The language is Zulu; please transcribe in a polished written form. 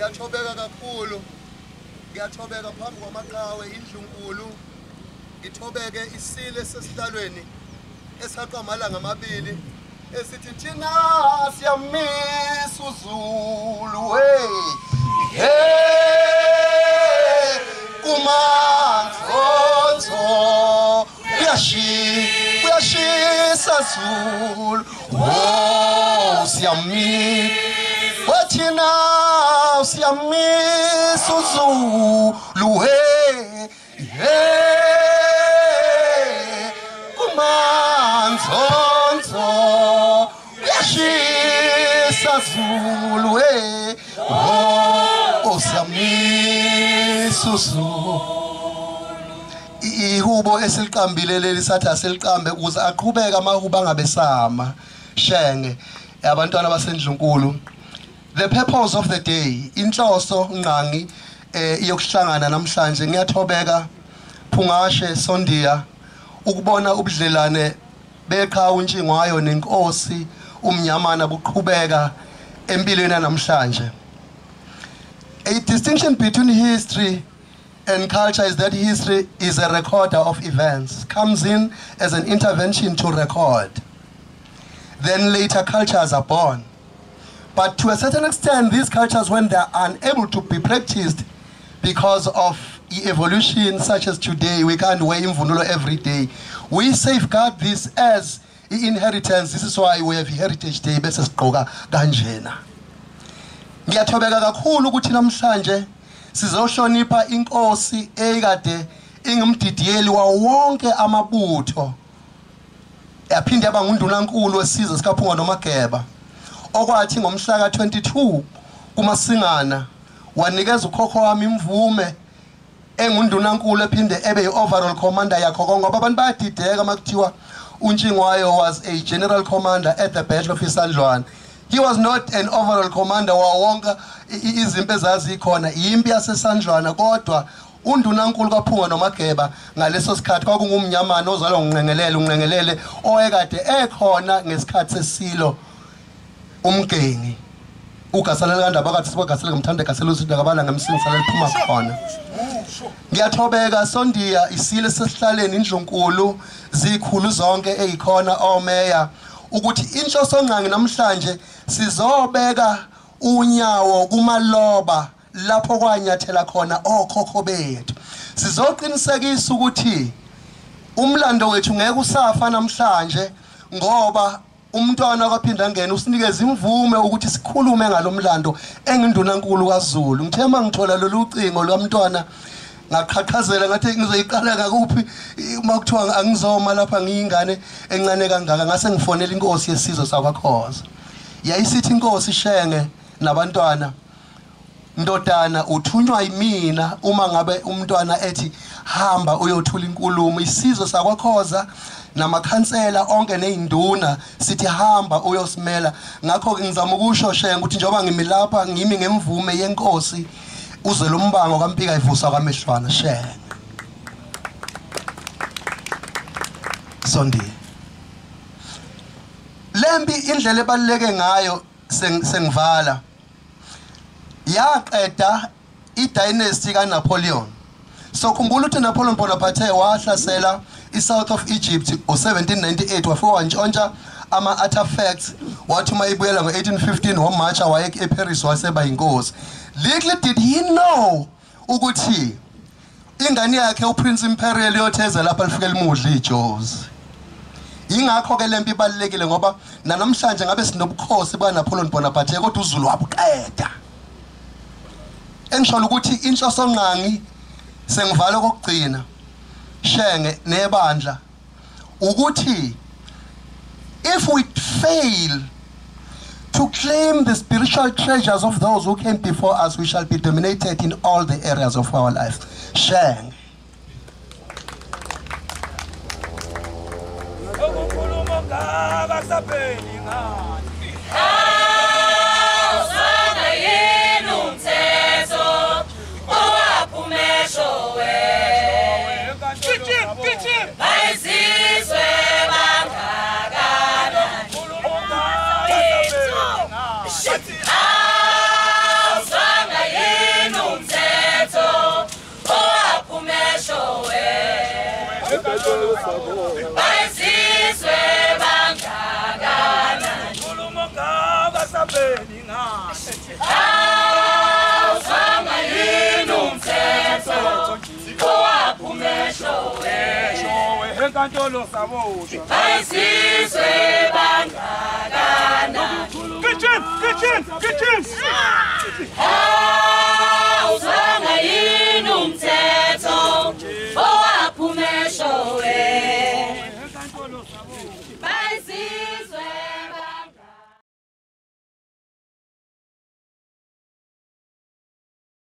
Ngiyathobeka kakhulu. Ngiyathobeka phambi kwamaqhawe indlunkulu. Ngithobeke isile sesidalweni esaqamalanga amabili esithi thina siyamisa uZulu kumanzonzo kuyashisa Zulu siyamisa thina siyamisa uZulu kumanzonzo kuyashisa Zulu siyamisa uZulu. Ihubo esiliqambile leli sathi asiliqambe ukuze aqhubeke amahubo angabesama shenge abantwana basendlunkulu. The purpose of the day, inhloso nqangi yokuhlangana namhlanje ngiyathobeka Phungashe Sondiya ukubona ubudlelane beqha untshingwayo nenkosi umnyamana buqhubeka empilweni namhlanje. A distinction between history and culture is that history is a recorder of events, comes in as an intervention to record. Then later cultures are born. But to a certain extent, these cultures, when they are unable to be practiced because of evolution such as today, we can't wear imvunulo every day. We safeguard this as inheritance. This is why we have Heritage Day. Bese sigqoka kanjena. Ngiyathobeka kakhulu ukuthi namhlanje sizohlonipha inkosi ekade ingumdidiyeli wonke amabutho. Yaphinde yaba nguNdunankulu wesizwe sikaPhunga noMageba. Okwathi ngomhla ka-22 kuMasingana wanikeza ukhokho wami imvume engundunankulu ephinde ebe yi-overall commander yakho konke ngoba abantu bayadideka makuthiwa uNtshingwayo was a general commander at the Battle of Isandlwana. He was not an overall commander wawonke izimpi ezazikhona impi yaseSandlwana kodwa undunankulu kaPhunga noMageba ngaleso sikhathi kwakungumnyamana ozalwa unqengelele oyekade ekhona ngesikhathi sesilo umgengi ugasalela kandaba kathi sibagasele ngomthande gasela usithi akabala ngemsingisala liphuma khona. Ngiyathobeka Sondiya isile sesihlaleni indlunkulu zikhulu zonke ezikhona omeya ukuthi inhloso nqangi namhlanje sizobeka unyawo kumaloba lapho kwanyathela khona okhokho bethu. Sizoqinisekisa ukuthi umlando wethu ngeke usafa namhlanje ngoba umntwana kwaphinda ngene usinikeza imvume ukuthi sikhulume ngalomlando engindunankulu kaZulu. Ngithe mangithola lolu ucingo lwamntwana ngaqhaqhazela ngathi ngizoyiqala ngakuphi makuthiwa angizoma lapha ngiyingane encane kangaka ngase ngifonela inkosi yesizwe sakwaKhoza. Yayisithi inkosi shenge nabantwana ndodana uthunywa yimina uma ngabe umntwana ethi hamba uyothula inkulumo. Isizwe sakwaKhoza namakhansela onke neinduna sithi hamba uyosimela. Ngakho ngizama ukusho shenge ukuthi njengoba ngimi lapha ngimi ngemvume yenkosi uze lo mbango kaMpika ivusa kwaMehlwana shenge. Sondiya lembi indlela ebaluleke ngayo sengivala yaqeda idynasty kaNapoleon. So khumbula ukuthi Napoleon Bonaparte wahlasela iSouth of Egypt ngo-1798 wafika wantshontsha ama-artifacts wathi uma ibuyela ngo-1815 wamarcha waye eParis waseba yinkosi. Little did he know ukuthi ingane yakhe uPrince Imperial yotheza lapha lifike limudla iJozi. Ingakho ke lempi ibalekile ngoba namhlanje ngabe sinobukhosi bakaNapoleon Bonaparte kodwa uZulu wabuqeda. Engisho ukuthi inhloso nqangi sengivala kokugcina shenge nebandla ukuthi if we fail to claim the spiritual treasures of those who came before us, we shall be dominated in all the areas of our life. Shenge. Shit! Bayisizwe bangakana Khuluma ngaba sabeni ngathi Awusanga yini umthetho Owaphumesho enkantolo saboshwa Bayisizwe bangakana Kitchen Awusanga yini umthetho Owaphumesho enkantolo saboshwa Bayisizwe